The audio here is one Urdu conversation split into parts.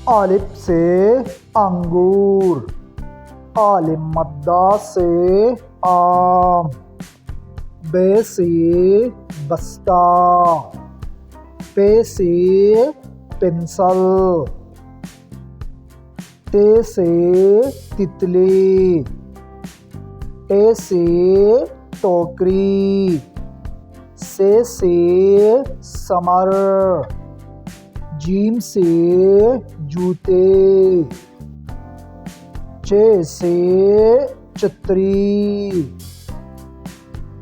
الف سے انگور، ا مدہ سے آم، ب سے بستہ، پ سے پنسل، ت سے تتلی، ٹ سے ٹوکری، س سے سمر، جیم سے جوتے، چ سے چتری،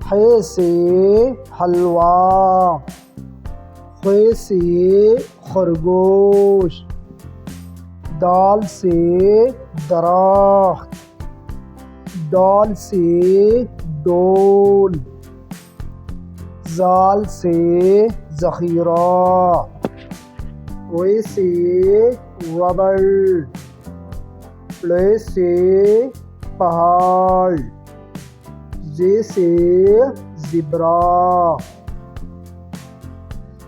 ح سے حلوہ، خ سے خرگوش، دال سے درخت، ڈال سے ڈول، زال سے ذخیرہ، و سے ربڑ، ل سے پہاڑ، ز سے زبرہ،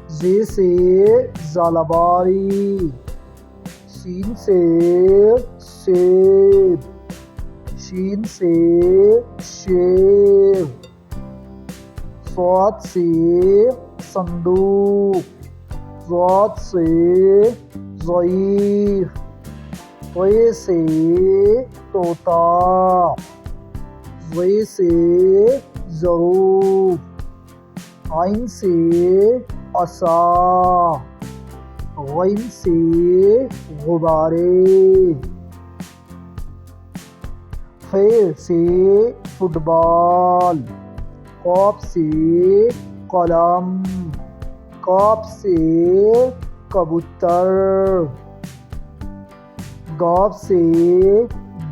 ز سے زالباری، سین سے سیب، شین سے شیر، صاد سے صندوق، ضاد سے ضعیف، طے سے طوطا، ظ سے ظروف، عین سے عصا، غین سے غبارے، ف سے فٹ بال، ق سے قلم، ق سے کبوتر، گ سے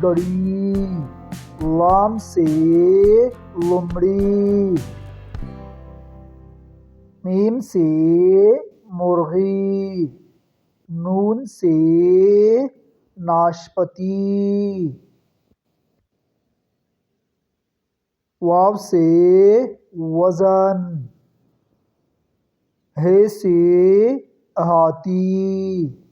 گڑی، ل سے لومڑی، م سے مرغی، ن سے ناشپاتی، و سے وزن، ہ سے احاطی۔